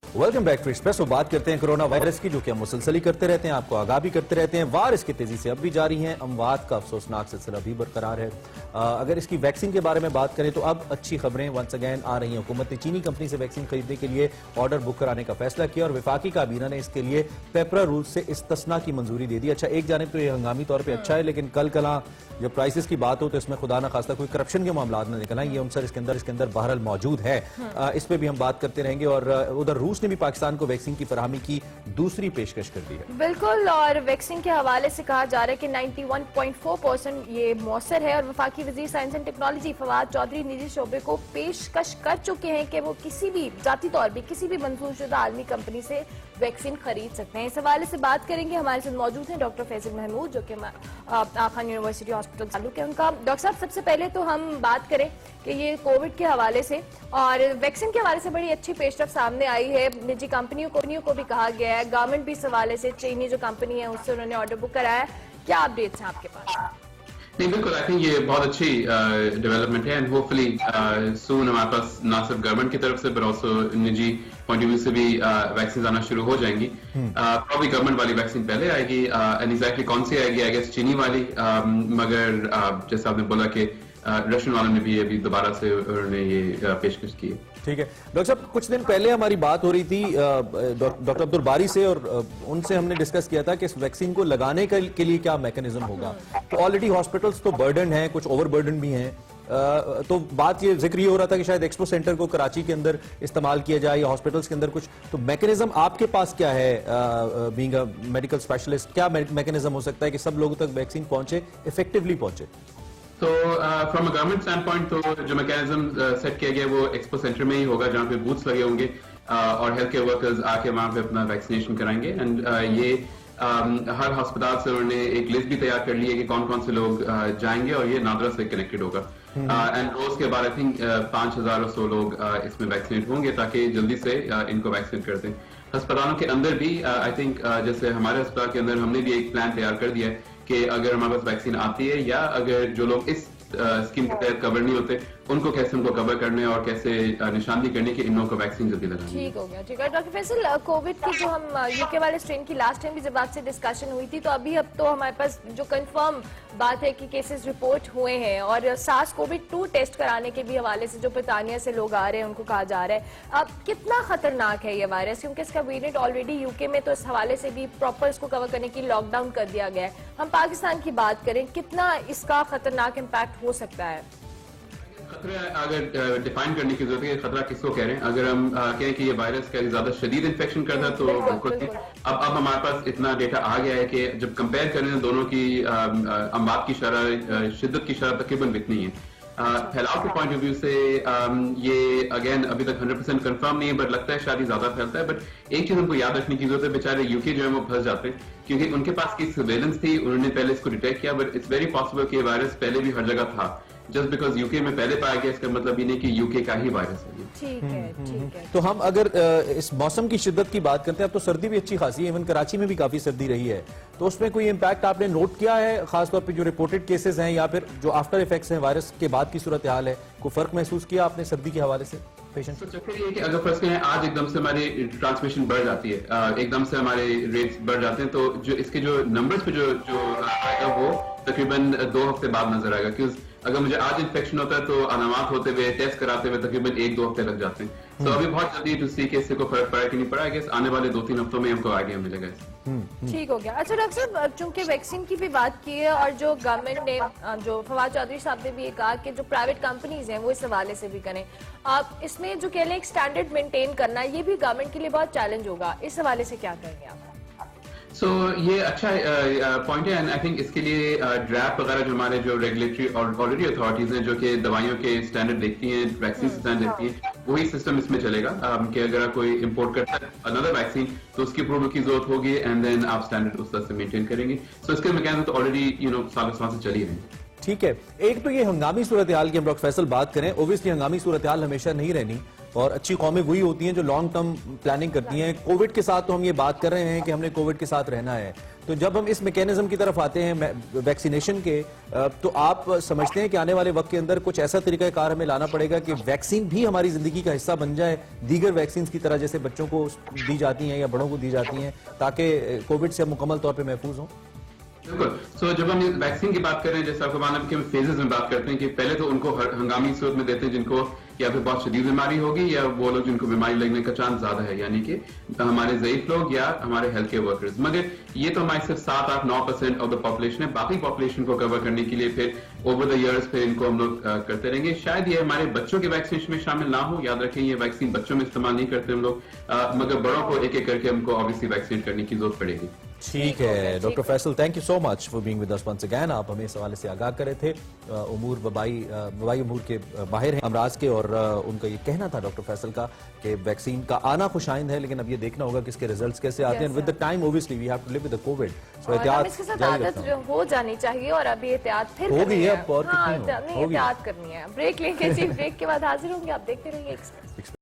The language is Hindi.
Welcome back to express. बात करते हैं कोरोना वायरस की, जो कि हम मुसलसल ही करते रहते हैं, आपको आगाह भी करते रहते हैं। वार इसकी तेजी से अब भी जारी है, अमवात का अफसोसनाक सिलसिला भी बरकरार है। अगर इसकी वैक्सीन के बारे में बात करें तो अब अच्छी खबरें वंस अगेन आ रही हैं। हुकूमत ने चीनी कंपनी से वैक्सीन खरीदने के लिए ऑर्डर बुक कराने का फैसला किया और वफाकी काबीना ने इसके लिए पेपरा रूल से इस्तिस्ना की मंजूरी दे दी। अच्छा, एक जानिब तो ये हंगामी तौर पर अच्छा है, लेकिन कल कला जब प्राइसेस की बात हो तो इसमें खुदा ना खास्ता कोई करप्शन के मामला न निकल आए। ये अंसर इसके अंदर बहरहाल मौजूद है। इस पर भी हम बात करते रहेंगे। और उधर रूस ने भी पाकिस्तान को वैक्सीन की फराहमी की दूसरी पेशकश कर दी है। बिल्कुल, और वैक्सीन के हवाले से कहा जा रहा है कि 91.4% ये मौसर है। और वफाकी वजीर science and technology Fawad Chaudhry निजी शोबे को पेशकश कर चुके हैं कि वो किसी भी जाती तौर पर किसी भी मंजूरशुदा आलमी कंपनी से वैक्सीन खरीद सकते हैं। इस हवाले से बात करेंगे। हमारे साथ मौजूद हैं डॉक्टर फैसल महमूद, जो कि खान यूनिवर्सिटी हॉस्पिटल ताल्लुक है उनका। डॉक्टर साहब, सबसे पहले तो हम बात करें कि ये कोविड के हवाले से और वैक्सीन के हवाले से बड़ी अच्छी पेशरफ सामने आई है। निजी कंपनियों को भी कहा गया है, गवर्नमेंट भी इस हवाले से चीनी जो कंपनी है उससे उन्होंने ऑर्डर बुक कराया है। क्या अपडेट्स हैं आपके पास? नहीं, बिल्कुल, आई थिंक ये बहुत अच्छी डेवलपमेंट है एंड होपफुली सून हमारे पास ना सिर्फ गवर्नमेंट की तरफ से बट ऑल्सो निजी पॉइंट ऑफ व्यू से भी वैक्सीन आना शुरू हो जाएंगी। प्रॉब्ली गवर्नमेंट वाली वैक्सीन पहले आएगी एंड एग्जैक्टली कौन सी आएगी, आई गेस चीनी वाली, मगर जैसे आपने बोला कि रशियन वालों ने भी अभी दोबारा से उन्होंने ये पेशकश की है। ठीक है डॉक्टर साहब, कुछ दिन पहले हमारी बात हो रही थी डॉक्टर अब्दुल बारी से और उनसे हमने डिस्कस किया था कि इस वैक्सीन को लगाने के लिए क्या मैकेनिज्म होगा। तो ऑलरेडी हॉस्पिटल्स तो बर्डन है, कुछ ओवर बर्डन भी हैं। तो बात ये जिक्र ये हो रहा था कि शायद एक्सपो सेंटर को कराची के अंदर इस्तेमाल किया जाए या हॉस्पिटल्स के अंदर कुछ। तो मैकेनिज्म आपके पास क्या है बीइंग अ मेडिकल स्पेशलिस्ट? क्या मैकेनिज्म हो सकता है कि सब लोगों तक वैक्सीन पहुंचे, इफेक्टिवली पहुंचे? तो from a government stand point तो जो मैकेनिज्म सेट किया गया वो एक्सपो सेंटर में ही होगा, जहाँ पे बूथ्स लगे होंगे और हेल्थ केयर वर्कर्स आके वहाँ पे अपना वैक्सीनेशन कराएंगे। एंड ये हर अस्पताल से उन्होंने एक लिस्ट भी तैयार कर ली है कि कौन कौन से लोग जाएंगे और ये नादरा से कनेक्टेड होगा। एंड रोज के बाद आई थिंक 5,000 और 100 लोग इसमें वैक्सीनेट होंगे ताकि जल्दी से इनको वैक्सीनेट कर दें। अस्पतालों के अंदर भी आई थिंक जैसे हमारे अस्पताल के अंदर हमने भी एक प्लान तैयार कर दिया है कि अगर हमारे पास वैक्सीन आती है या अगर जो लोग इस स्कीम के तहत कवर नहीं होते उनको कैसे उनको कवर करने और कैसे निशानदी करने की इन लोगों को वैक्सीन जल्दी लगानी। ठीक हो गया, ठीक है। डॉक्टर फैसल, कोविड की जो हम यूके वाले स्ट्रेन की लास्ट टाइम भी जब आपसे डिस्कशन हुई थी, तो अब तो हमारे पास जो कंफर्म बात है कि केसेस रिपोर्ट हुए हैं और सार्स कोविड-2 टेस्ट कराने के भी हवाले से जो ब्रिटानिया से लोग आ रहे हैं उनको कहा जा रहा है अब कितना खतरनाक है ये वायरस, क्योंकि इसका वेरिएंट ऑलरेडी यूके में तो इस हवाले से भी प्रॉपर इसको कवर करने की लॉकडाउन कर दिया गया है। हम पाकिस्तान की बात करें, कितना इसका खतरनाक इम्पैक्ट हो सकता है? खतरा अगर डिफाइन करने की जरूरत है, खतरा किसको कह रहे हैं? अगर हम कहें कि ये वायरस का ज्यादा शदीद इन्फेक्शन करता है तो अब हमारे पास इतना डेटा आ गया है कि जब कंपेयर करें दोनों की अमवात की शरह, शिद्दत की शरह तकरीबन इतनी है। फैलाव के पॉइंट ऑफ व्यू से ये अगेन अभी तक 100% कंफर्म नहीं है, बट लगता है शायद ज्यादा फैलता है। बट एक चीज हमको याद रखने की जरूरत है, बेचारे यूके जो है वो फंस जाते हैं क्योंकि उनके पास की सर्वेलेंस थी, उन्होंने पहले इसको डिटेक्ट किया, बट इट्स वेरी पॉसिबल कि वायरस पहले भी हर जगह था। जस्ट बिकॉज यूके में पहले पाया गया इसका मतलब ये नहीं कि यूके का ही वायरस है। ठीक है, ठीक है। तो हम अगर इस मौसम की शिद्दत की बात करते हैं, अब तो सर्दी भी अच्छी खासी है, इवन कराची में भी काफी सर्दी रही है, तो उसमें कोई इम्पैक्ट आपने नोट किया है? खासतौर पर जो रिपोर्टेड केसेस हैं या फिर जो आफ्टर इफेक्ट्स हैं वायरस के बाद की सूरत हाल है, कोई फर्क महसूस किया आपने सर्दी के हवाले से? तो चक्कर ये है कि अगर फर्स्ट कहें आज एकदम से हमारी ट्रांसमिशन बढ़ जाती है, एकदम से हमारे रेट्स बढ़ जाते हैं, तो जो इसके जो नंबर्स पे जो आएगा वो तकरीबन 2 हफ्ते बाद नजर आएगा। क्योंकि अगर मुझे आज इन्फेक्शन होता है तो अलामत होते हुए टेस्ट कराते हुए तकरीबन 1-2 हफ्ते लग जाते हैं। तो अभी बहुत जल्दी टू सी के इससे को फर्क पड़ा कि नहीं पड़ा, आई आने वाले 2-3 हफ्तों में हमको आगे मिलेगा। ठीक हो गया। अच्छा डॉक्टर साहब, चूंकि वैक्सीन की भी बात की है और जो गवर्नमेंट ने, जो फवाद चौधरी साहब ने भी ये कहा कि जो प्राइवेट कंपनीज हैं वो इस हवाले से भी करें, आप इसमें जो कह लें एक स्टैंडर्ड मेंटेन करना, ये भी गवर्नमेंट के लिए बहुत चैलेंज होगा। इस हवाले से क्या कहेंगे आप? सो ये अच्छा पॉइंट है एंड आई थिंक इसके लिए ड्रैप वगैरह जो हमारे जो रेगुलेटरी ऑलरेडी अथॉरिटीज हैं जो कि दवाइयों के स्टैंडर्ड देखती हैं, वैक्सीन स्टैंडर्ड देखती हैं, वही सिस्टम इसमें चलेगा कि अगर कोई इंपोर्ट करता है अनदर वैक्सीन तो उसकी अप्रूवल की जरूरत होगी एंड देन आप स्टैंडर्ड उस तरह से मेंटेन करेंगे। सो इसके मैकेनिज्म तो ऑलरेडी सालों से चली रहे हैं। ठीक है, एक तो ये हंगामी सूरत हाल की हम डॉक्टर फैसल बात करें, ओबियसली हंगामी सूरत हाल हमेशा नहीं रहनी और अच्छी कौमें वही होती हैं जो लॉन्ग टर्म प्लानिंग करती हैं। कोविड के साथ तो हम ये बात कर रहे हैं कि हमने कोविड के साथ रहना है, तो जब हम इस मैकेनिज्म की तरफ आते हैं वैक्सीनेशन के, तो आप समझते हैं कि आने वाले वक्त के अंदर कुछ ऐसा तरीकाकार हमें लाना पड़ेगा कि वैक्सीन भी हमारी जिंदगी का हिस्सा बन जाए, दीगर वैक्सीन की तरह जैसे बच्चों को दी जाती हैं या बड़ों को दी जाती हैं, ताकि कोविड से हम मुकम्मल तौर पर महफूज हों? बिल्कुल। सो जब हम वैक्सीन की बात कर रहे हैं, जैसे आपको मालूम है कि हम फेजेस में बात करते हैं कि पहले तो उनको हंगामी सूरत में देते हैं जिनको या फिर बहुत शदीद बीमारी होगी या वो लोग जिनको बीमारी लगने का चांस ज्यादा है, यानी कि हमारे ज़ईफ लोग या हमारे हेल्थ केयर वर्कर्स। मगर ये तो हमारे सिर्फ 7-8-9% ऑफ द पॉपुलेशन है। बाकी पॉपुलेशन को कवर करने के लिए फिर ओवर द ईयर्स फिर इनको हम लोग करते रहेंगे। शायद ये हमारे बच्चों के वैक्सीनेशन में शामिल ना हो, याद रखें ये वैक्सीन बच्चों में इस्तेमाल नहीं करते हम लोग, मगर बड़ों को एक एक करके हमको ऑब्वियसली वैक्सीनेट करने की जरूरत पड़ेगी। ठीक है doctor Faisal, thank you so much for being with us once again. आप हमें इस हवाले से आगाह कर रहे थे, उमूर वबाई उमूर के बाहर हैं अमराज के, और उनका ये कहना था डॉक्टर फैसल का कि वैक्सीन का आना खुशाइंद है, लेकिन अब ये देखना होगा कि इसके रिजल्ट्स कैसे आते हैं। With the time obviously we have to live with the COVID, so एहतियात इसके साथ आदत जो हो जानी चाहिए, और अभी एहतियात फिर हो गई है अब, और हाँ, कितनी एहतियात करनी है। ब्रेक लेंगे जी, ब्रेक के बाद हाजिर होंगे, आप देखते रहिए एक्सप्रेस।